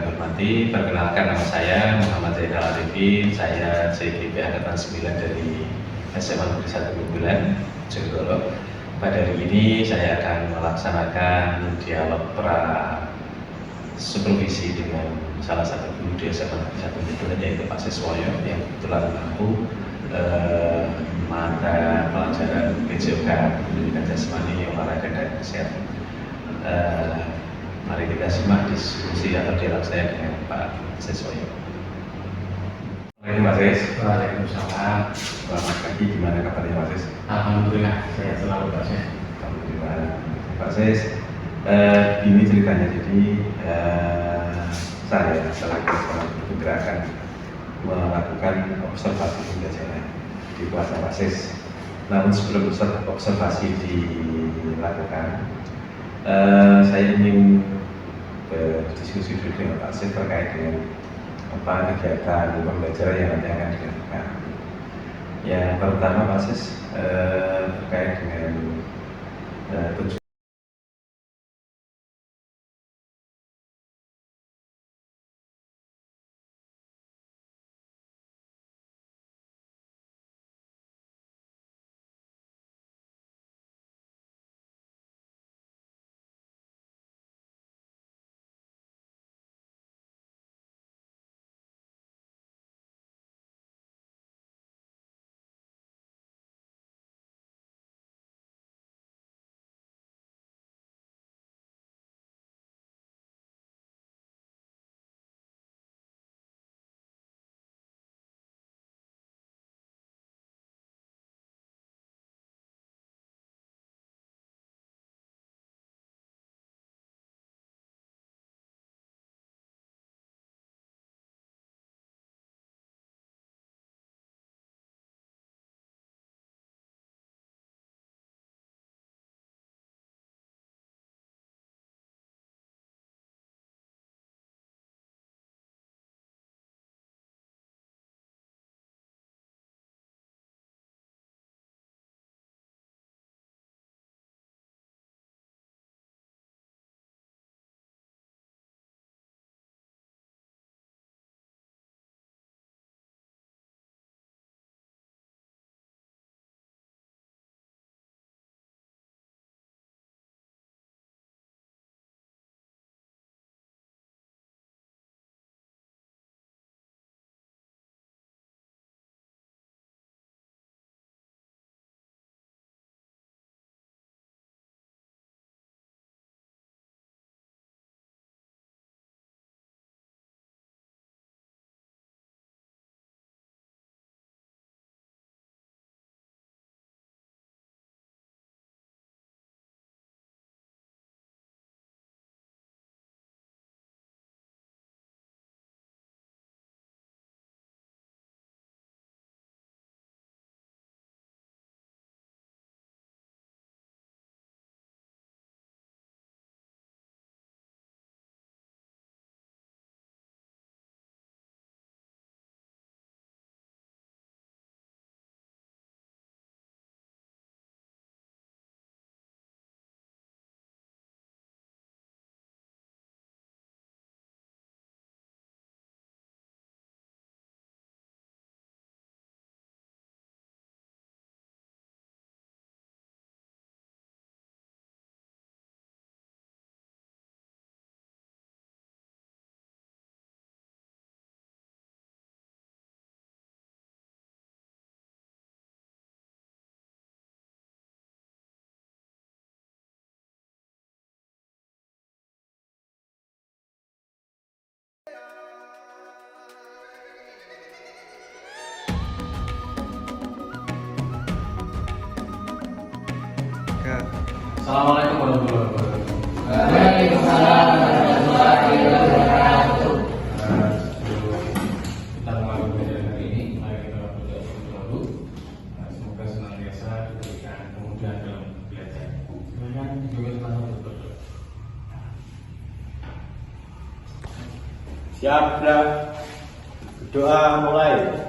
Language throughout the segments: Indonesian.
hormati, perkenalkan nama saya Muhammad Zainal Arifin. Saya CGP Angkatan 9 dari SMA Negeri 1 Bulan, Jonggolo. Pada hari ini saya akan melaksanakan dialog pra supervisi dengan salah satu guru di SMA Negeri 1 Bulan, yaitu Pak Siswoyo, yang kebetulan mampu mata pelajaran PJOK, Pendidikan Jasmani, Olahraga dan Kesehatan. Mari kita simak diskusi atau dialog saya dengan Pak Siswoyo. Assalamualaikum Pak Sis. Waalaikumsalam. Selamat pagi, gimana kabarnya Pak Sis? Alhamdulillah, saya selalu Pak Sis. Alhamdulillah. Pak Sis, ini ceritanya. Jadi saya selaku Putra akan melakukan observasi pembelajaran di kelas Pak Sis. Namun sebelum observasi dilakukan, saya ingin berdiskusi dulu dengan Pak Sis terkait dengan kegiatan pembelajaran yang nanti akan dilakukan. Yang pertama Pak Sis, terkait dengan tujuan. Assalamualaikum warahmatullahi wabarakatuh. Waalaikumsalam warahmatullahi wabarakatuh. Kita mulai pembelajaran hari ini. Mari kita berdoa dulu. Semoga senantiasa diberikan kemudahan dalam belajar. Silakan juga sama berdoa. Siap, sudah. Doa mulai.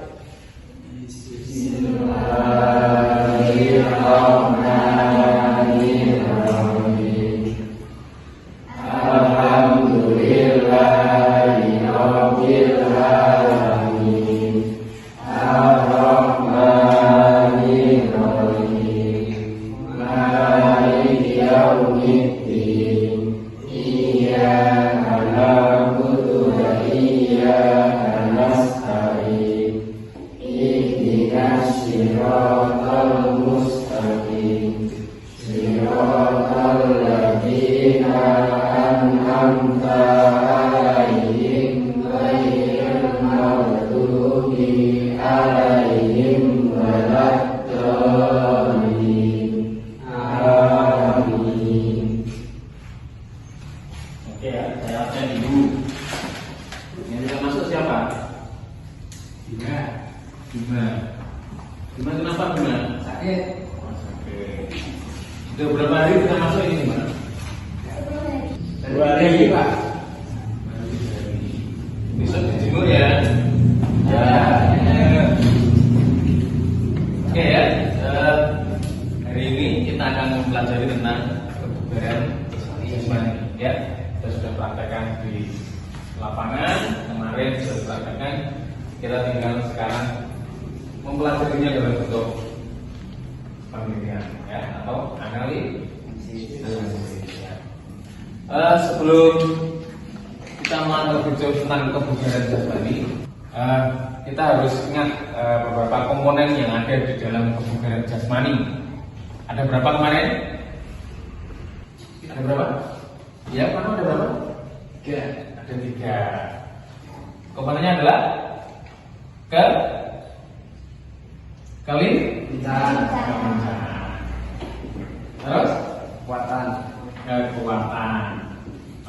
Bismillahirrahmanirrahim. Alhamdulillah. غير المغضوب عليهم ولا الضالين آمين. Oke ya, saya absen dulu. Yang tidak masuk siapa? Bima. Kenapa Bima? Sakit. Oh, sakit. Sudah berapa hari kita masuk ini, Bima? 2 hari, Pak. Besok dijemur ya. Oke ya. Hari ini kita akan mempelajari tentang kebugaran jasmani. Ya, kita sudah praktekkan di lapangan kemarin, sudah praktekkan. Kita tinggal sekarang mempelajarinya dalam bentuk penelitian, ya, atau analisis. Ya. Sebelum kita mulai berbicara tentang kebugaran jasmani, kita harus ingat beberapa komponen yang ada di dalam kebugaran jasmani. Ada berapa kemarin? Ada berapa? Ya, kamu ada berapa? 3. Ada 3. Komponennya adalah Kita terus kekuatan. kekuatan.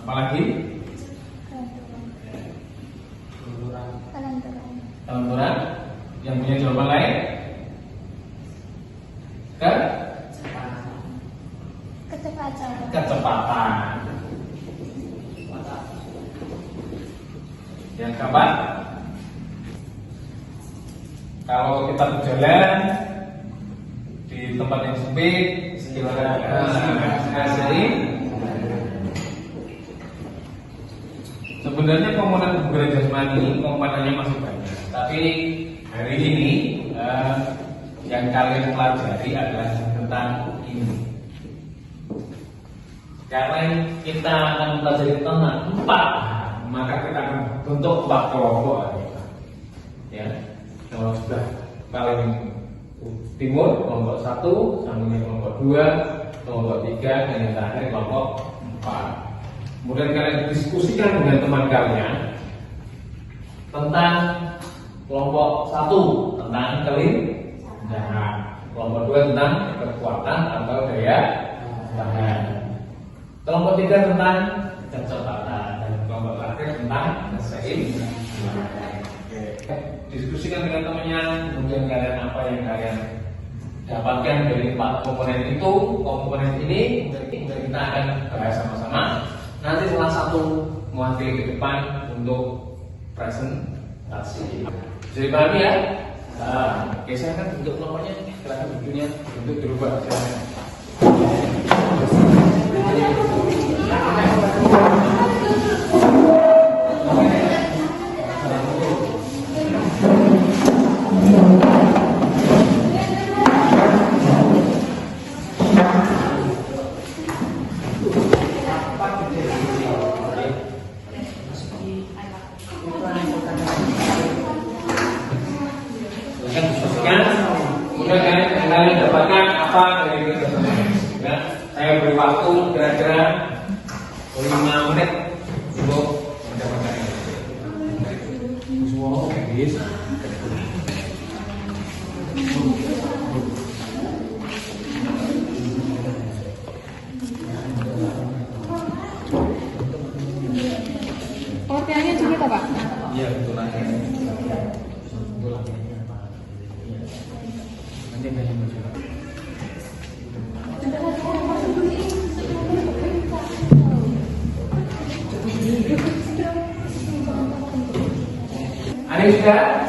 Apalagi? Kelenturan. Yang punya jawaban lain? Kecepatan. Yang keempat, kalau kita berjalan di tempat yang sempit, sebenarnya komponen kebugaran jasmani ini komponennya masih banyak. Tapi hari ini yang kalian pelajari adalah tentang ini. Karena kita akan mempelajari tentang 4, maka kita akan bentuk 4 kelompok. Ya, kalau sudah paling timur kelompok 1, sambungnya kelompok 2, kelompok 3, dan yang terakhir kelompok 4. Kemudian kalian diskusikan dengan teman kalian tentang kelompok 1 tentang kelindahan, kelompok 2 tentang kekuatan atau daya tahan, kelompok 3 tentang kecepatan, dan kelompok terakhir tentang keseimbangan. Diskusikan dengan temannya, kemudian kalian apa yang kalian dapatkan dari 4 komponen itu, komponen ini, kemudian kita akan bahas sama-sama. Nanti salah satu mewakili ke depan untuk presentasi. Bisa dipahami ya? Oke, saya akan bentuk kelompoknya, silahkan bentuknya bentuk dirubah. Kalian dapatkan apa dari itu? Ya, saya beri waktu kira-kira 5 menit untuk mendapatkan ini. Semua habis. Pengertiannya cerita Pak? Iya, betul lagi. Ada yang sudah?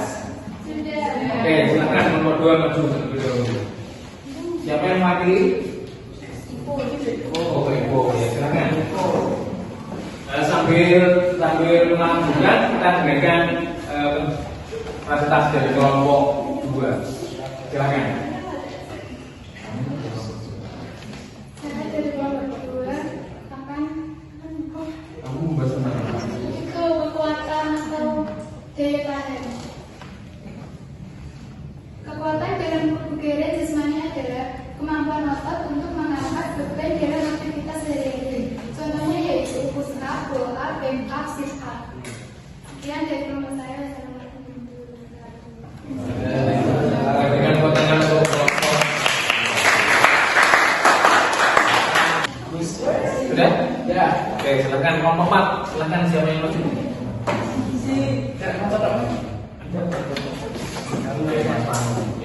Oke, silakan nomor 2 maju terlebih dahulu. Siapa yang mati? Oh, Ibu, ya silakan. Sambil melanjutkan, kita dengarkan presentasi dari kelompok 2. Silakan. Saya dari kelompok 2 akan Kamu membahas tentang apa? kekuatan atau daya tahan. Kekuatan dalam kebugaran jasmani adalah kemampuan otot untuk mengangkat beban dalam aktivitas sehari-hari. Contohnya yaitu push up, pull up, bench up, sit up. Sekian dari kelompok saya. Assalamualaikum warahmatullahi Kita berikan tepuk tangan untuk kelompok. Sudah? Ya. Oke, silakan kelompok 4. Silakan siapa yang maju?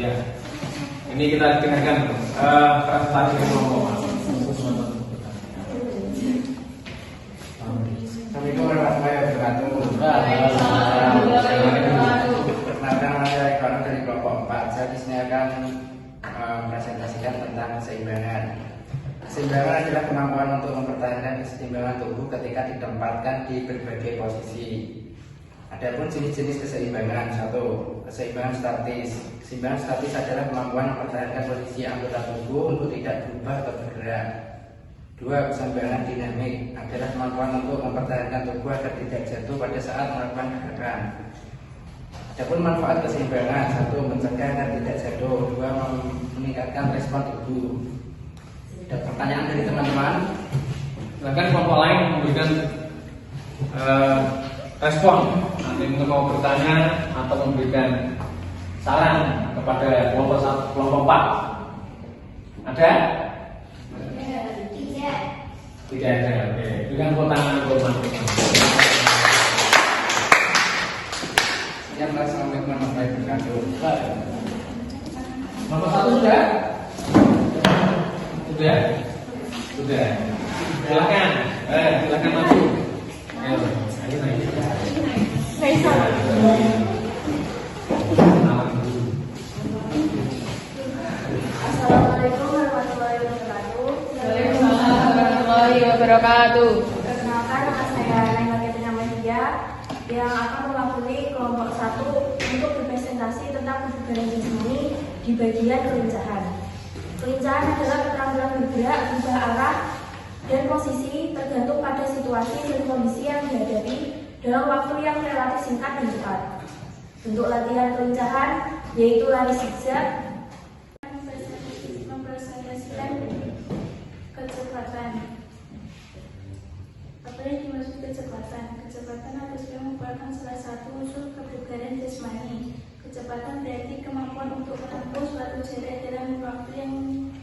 Ya. Ini kita dengarkan presentasi dari kelompok 4. Assalamualaikum warahmatullahi wabarakatuh. Perkenalkan, saya Ekonom dari kelompok 4. Saya di sini akan presentasikan tentang keseimbangan. Keseimbangan adalah kemampuan untuk mempertahankan keseimbangan tubuh ketika ditempatkan di berbagai posisi. Adapun jenis-jenis keseimbangan: 1. Keseimbangan statis. Keseimbangan statis adalah kemampuan mempertahankan posisi anggota tubuh untuk tidak berubah atau bergerak. 2. Keseimbangan dinamik adalah kemampuan untuk mempertahankan tubuh agar tidak jatuh pada saat melakukan gerakan. Adapun manfaat keseimbangan: 1. Mencegah agar tidak jatuh. 2. Meningkatkan respon tubuh. Ada pertanyaan dari teman-teman? Silakan kelompok lain memberikan respon. Nanti untuk mau bertanya atau memberikan saran kepada kelompok 4. Ada? Tidak ada. Oke. Berikan tepuk tangan untuk teman-teman. Yang Assalamualaikum warahmatullahi wabarakatuh. Nomor 1 sudah? Sudah? Sudah. Silakan. Silakan maju. Ayo. Ayo naik. Assalamualaikum warahmatullahi wabarakatuh. Waalaikumsalam warahmatullahi wabarakatuh. Perkenalkan, nama saya Naima Ketina Media yang akan mewakili kelompok 1 untuk berpresentasi tentang kebugaran jasmani di bagian kelincahan. Kelincahan adalah keterampilan bergerak, berubah arah dan posisi tergantung pada situasi dan kondisi yang dihadapi dalam waktu yang relatif singkat dan cepat. Bentuk latihan kelincahan yaitu lari zigzag, mempresentasikan kecepatan. Apa yang dimaksud kecepatan? Kecepatan harusnya merupakan salah satu unsur kebugaran jasmani. Kecepatan berarti kemampuan untuk menempuh suatu jarak dalam waktu yang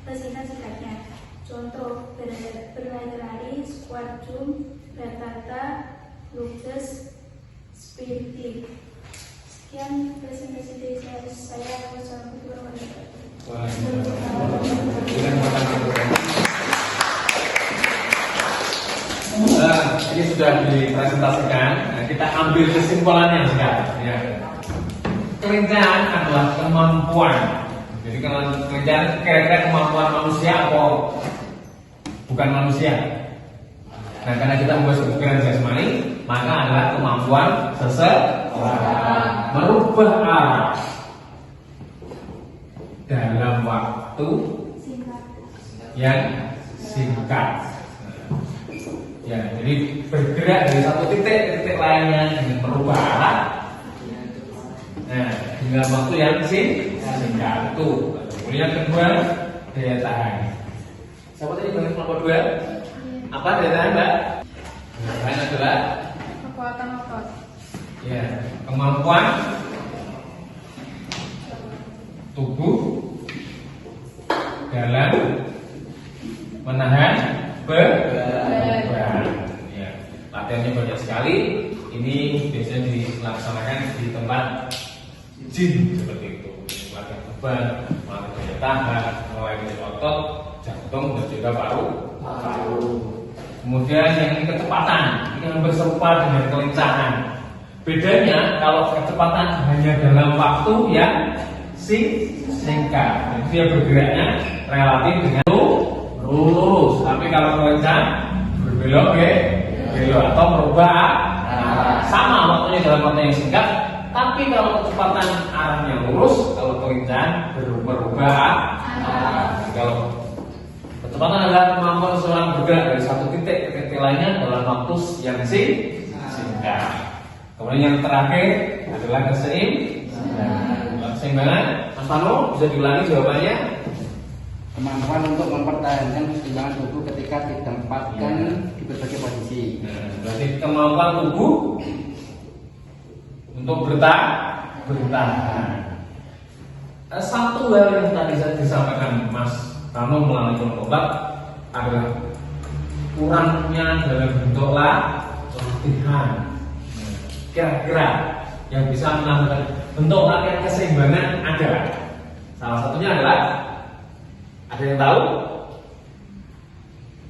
sesingkat-singkatnya. Contoh: berlari, squat jump, berkata, lunges, sprinting. Sekian presentasi dari saya. Wassalamualaikum warahmatullahi Ini sudah dipresentasikan. Nah, kita ambil kesimpulannya sekarang. Ya. Kelincahan adalah kemampuan. Jadi kelincahan kira-kira kemampuan manusia atau bukan manusia. Nah, karena kita membahas kebugaran jasmani, maka adalah kemampuan seseorang merubah arah dalam waktu yang singkat. Ya, jadi bergerak dari satu titik ke titik lainnya dengan merubah arah. Nah, dengan waktu yang singkat itu. Kemudian kedua, daya tahan. Siapa tadi bagi kelompok 2? Apa daya tahan, Mbak? Daya tahan adalah kekuatan otot. ya, kemampuan tubuh dalam menahan beban. Ya, latihannya banyak sekali. Ini biasanya dilaksanakan di tempat gym seperti itu. Latihan beban, latihan daya tahan, melatih otot, jantung dan juga paru. Kemudian yang ini kecepatan, ini hampir serupa dengan kelincahan. Bedanya kalau kecepatan hanya dalam waktu yang singkat, jadi dia bergeraknya relatif dengan lurus. Tapi kalau kelincahan berbelok atau merubah sama waktunya dalam waktu yang singkat. Tapi kalau kecepatan arahnya lurus, kalau kelincahan berubah arah. Kalau kecepatan adalah kemampuan seseorang bergerak dari satu titik ke titik lainnya dalam waktu yang singkat. Kemudian yang terakhir adalah keseimbangan. Mas Pano, bisa diulangi jawabannya? Kemampuan untuk mempertahankan keseimbangan tubuh ketika ditempatkan di berbagai posisi. Berarti kemampuan tubuh untuk bertahan. Satu hal yang tadi saya disampaikan Mas Tano melalui kelompok adalah kurangnya dalam bentuk latihan. Kira-kira yang bisa melakukan bentuk latihan keseimbangan ada. Salah satunya adalah, ada yang tahu?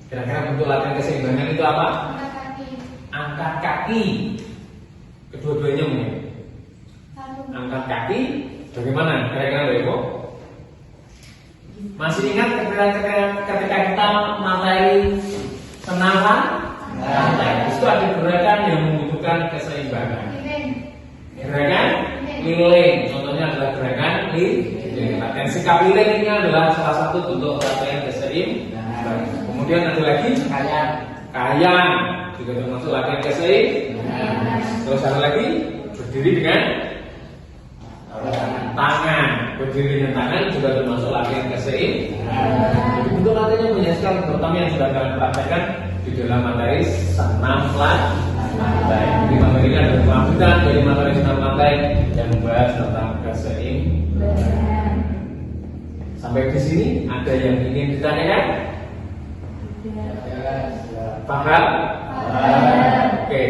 Kira-kira bentuk latihan keseimbangan itu apa? Angkat kaki. Angkat kaki. Kedua-duanya mungkin. Angkat kaki. Bagaimana? Kira-kira Ibu? Masih ingat ketika kita materi senapan? Itu ada gerakan yang membutuhkan keseimbangan. Gerakan keliling. Contohnya adalah gerakan keliling. Latihan sikap keliling ini adalah salah satu bentuk latihan keseimbangan. Kemudian ada lagi kayang juga termasuk latihan keseimbangan. Terus ada lagi berdiri dengan tangan, berdiri dengan tangan juga termasuk latihan keseimbangan. Bentuk latihannya banyak sekali, terutama yang sudah kalian praktekkan di dalam materi senam lantai. Di materi ini ada kelanjutan dari materi senam lantai yang membahas tentang keseimbangan. Sampai di sini ada yang ingin ditanyakan? Paham? Oke.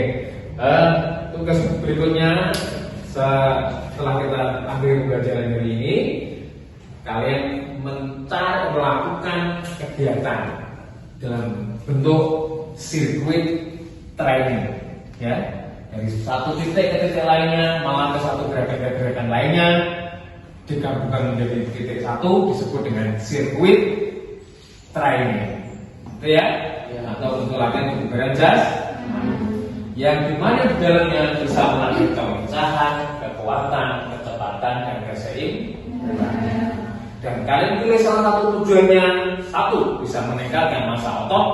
Tugas berikutnya setelah kita ambil pembelajaran hari ini, kalian melakukan kegiatan dalam bentuk sirkuit training, ya, dari satu titik ke titik lainnya, malah ke satu gerakan-gerakan lainnya, digabungkan menjadi titik satu disebut dengan sirkuit training, itu ya, atau bentuk latihan kebugaran yang dimana di dalamnya bisa melatih kelincahan, kekuatan, kecepatan, dan keseimbangan. Dan kalian pilih salah satu tujuannya. Satu, bisa meningkatkan massa otot.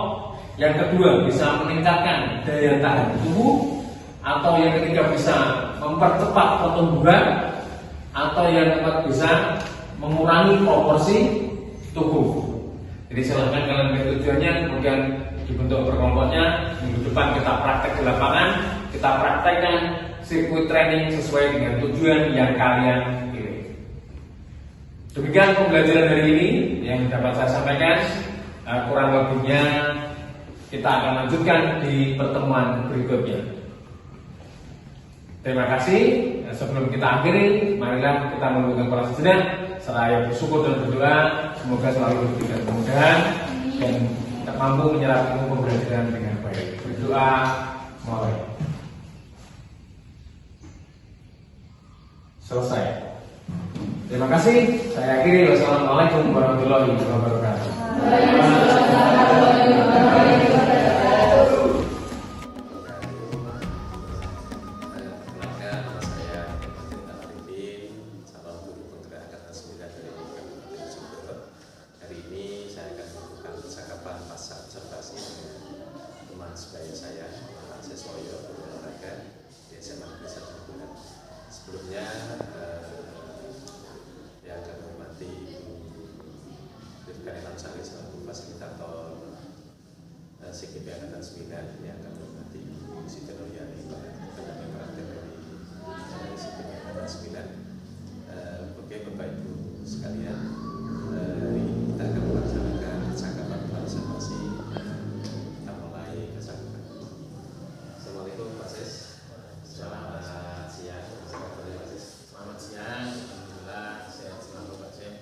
Yang kedua, bisa meningkatkan daya tahan tubuh. Atau yang ketiga, bisa mempercepat pertumbuhan. Atau yang keempat, bisa mengurangi proporsi tubuh. Jadi silahkan kalian pilih tujuannya, kemudian dibentuk berkelompoknya. Minggu depan kita praktek di lapangan, kita praktekkan sirkuit training sesuai dengan tujuan yang kalian pilih. Demikian pembelajaran hari ini yang dapat saya sampaikan. Kurang lebihnya kita akan lanjutkan di pertemuan berikutnya. Terima kasih. Sebelum kita akhiri, marilah kita memberikan para sejenak seraya bersyukur dan berdoa. Semoga selalu diberikan kemudahan dan mampu menyerap ilmu pembelajaran dengan baik. Berdoa mulai. Selesai. Terima kasih. Saya akhiri. Wassalamualaikum warahmatullahi wabarakatuh. Sebelumnya yang kami hormati Dirgahayu Sari selaku fasilitator CGP Angkatan 9 yang kami hormati Siti Nuryani tenaga praktek dari CGP Angkatan 9. Oke Bapak Ibu sekalian, hari ini kita akan melaksanakan percakapan observasi. Kita mulai percakapan. Assalamualaikum Pak Sis. Selamat siang. Selamat siang. Alhamdulillah sehat selalu Pak Sis.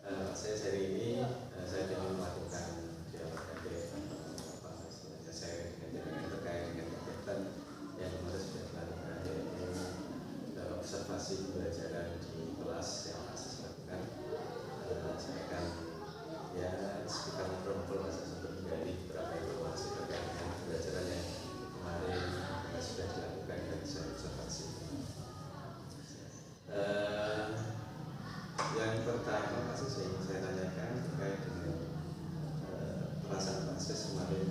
Pak Sis, hari ini saya ingin melakukan dialog saya terkait dengan kegiatan yang kemarin sudah dilakukan, yaitu observasi pembelajaran di kelas yang Pak Sis lakukan. Saya akan sekitar ngobrol Pak Sis untuk menggali beberapa informasi terkait dengan pembelajaran yang kemarin sudah dilakukan dan saya observasi. Yang pertama Pak Sis yang saya tanyakan terkait dengan perasaan Pak Sis kemarin.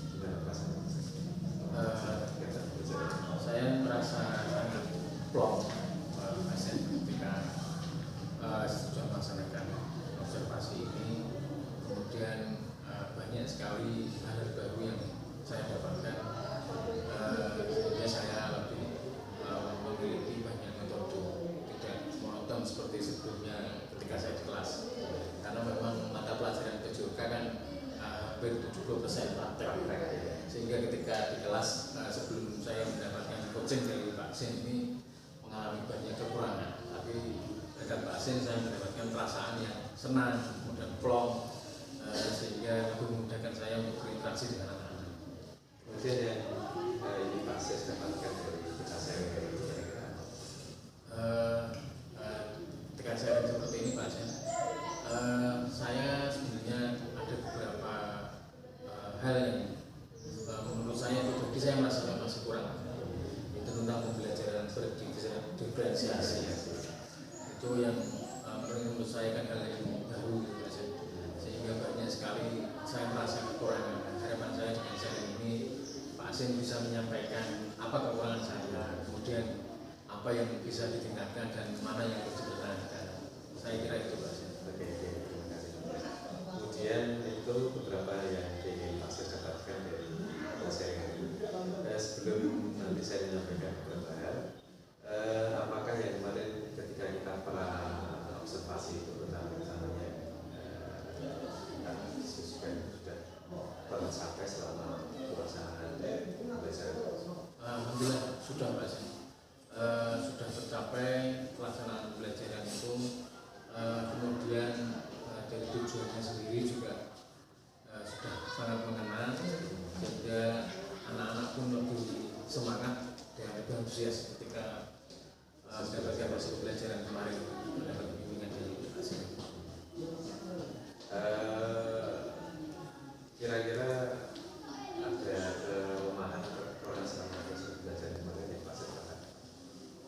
Gimana perasaan Pak Sis? Saya merasa sangat plong ketika sudah melaksanakan observasi ini. Kemudian banyak sekali hal baru yang saya dapatkan. 90% praktek. Sehingga ketika di kelas sebelum saya mendapatkan coaching dari Pak Sin ini mengalami banyak kekurangan, tapi berkat Pak Sin saya mendapatkan perasaan yang senang, kemudian plong, sehingga lebih memudahkan saya untuk berinteraksi dengan anak-anak. Kemudian yang ini Pak Sis dapatkan dari kita saya ketika saya seperti ini Pak Sin, saya sebenarnya ada beberapa hal yang menurut saya pribadi saya merasa masih kurang. Itu tentang pembelajaran berdiferensiasi. Itu yang menurut saya kan hal yang baru gitu Pak Sin. Sehingga banyak sekali saya merasa kekurangan. Harapan saya dengan sharing ini Pak Sin bisa menyampaikan apa kekurangan saya, kemudian apa yang bisa ditingkatkan dan mana yang harus dipertahankan. Saya kira itu Pak Sin. Oke, terima kasih. Kemudian itu beberapa yang ingin Pak Sis dapatkan dari sharing ini. Sebelum nanti saya menyampaikan beberapa hal, apakah yang kemarin ketika kita pernah observasi itu tentang rencananya siswa sudah tercapai selama pelaksanaan belajar? Alhamdulillah sudah Pak Sin. Sudah tercapai pelaksanaan pembelajaran itu, kemudian dari tujuannya sendiri juga sudah sangat mengena, sehingga anak-anak pun lebih semangat dan lebih antusias ketika mendapatkan hasil pembelajaran kemarin, mendapat bimbingan dari Pak Sin. Kira-kira ada kelemahan atau kekurangan selama proses belajar kemarin yang Pak Sis katakan?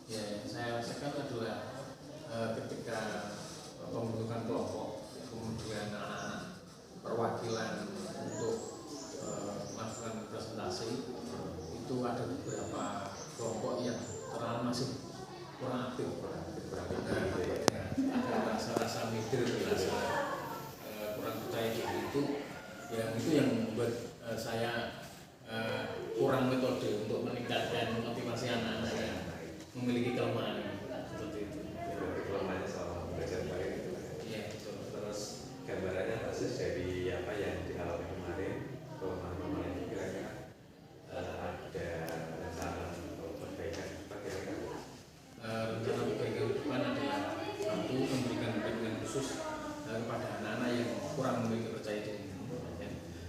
Ya, yang saya rasakan adalah ketika pembentukan kelompok, kemudian anak-anak perwakilan untuk melakukan presentasi, itu ada beberapa kelompok yang terlalu masih kurang aktif, ada rasa-rasa middle, rasa kurang percaya diri itu yang membuat saya kurang metode untuk meningkatkan motivasi anak-anak yang memiliki kelemahan seperti itu. Kelemahannya selama belajar kemarin itu. Iya, betul. Terus gambarannya Pak Sis dari apa yang dialami kemarin, kelemahan-kelemahan ini kira-kira ada rencana atau perbaikan apa kira-kira? Rencana perbaikan ke depan adalah satu, memberikan bimbingan khusus kepada anak-anak yang kurang memiliki percaya diri,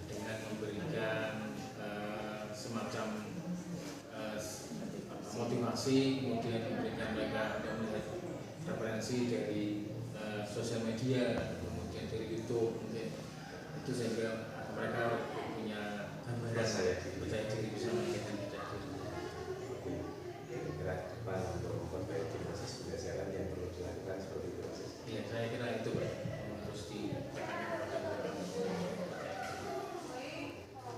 dengan memberikan semacam motivasi, kemudian memberikan mereka untuk melihat referensi dari sosial media, kemudian dari YouTube, mungkin itu sehingga mereka punya percaya diri, bisa meningkatkan percaya diri. Kira-kira depan untuk memperbaiki proses pembelajaran yang perlu dilakukan seperti itu Pak Sis? Iya, saya kira itu Pak, harus ditekankan kepada mereka.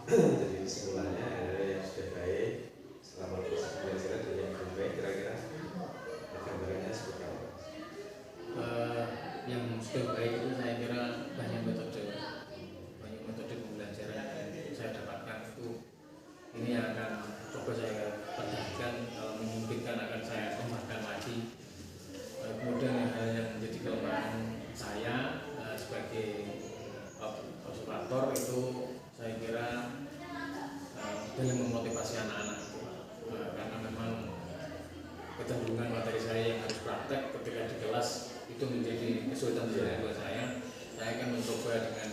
Jadi kesimpulannya adalah yang sudah baik selama proses pembelajaran dan yang belum baik kira-kira gambarannya seperti apa? Yang sudah baik itu saya kira banyak metode pembelajaran yang saya dapatkan itu ini yang akan coba saya perhatikan, kalau memungkinkan akan saya kembangkan lagi. Kemudian hal yang menjadi kelemahan saya sebagai observator itu saya kira dalam memotivasi anak-anak itu, karena memang kecenderungan materi saya yang harus praktek ketika di kelas itu menjadi kesulitan buat saya. Saya akan mencoba dengan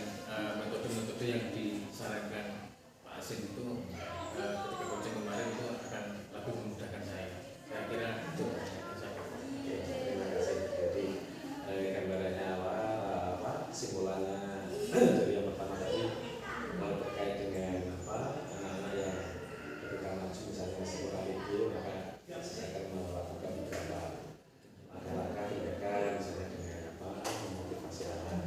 metode-metode yang disarankan Pak Sin itu ketika coaching kemarin itu akan lebih memudahkan saya. Saya kira itu yang saya katakan. Oke, terima kasih. Jadi gambarannya kesimpulannya dari yang pertama tadi terkait dengan anak-anak yang ketika maju misalnya masih kurang ide, maka saya akan melakukan beberapa langkah tindakan misalnya dengan memotivasi anak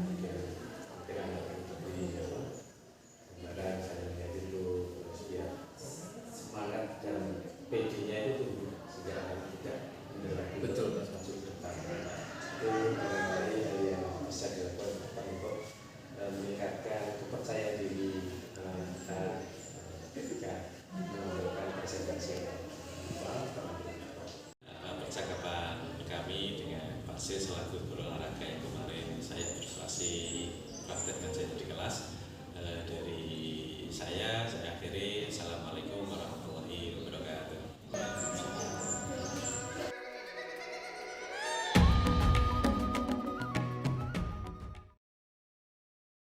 agar anak akan diberi gambaran misalnya melihat itu, terus dia semangat dan PD-nya itu tumbuh sehingga anak tidak minder lagi. Betul, maju ke depan. Itu barangkali hal yang bisa dilakukan untuk meningkatkan kepercayaan diri kita ketika melakukan presentasi percakapan kami dengan Pak Sis selaku guru olahraga yang kemarin saya persuasi praktekkan saya di kelas dari saya akhiri.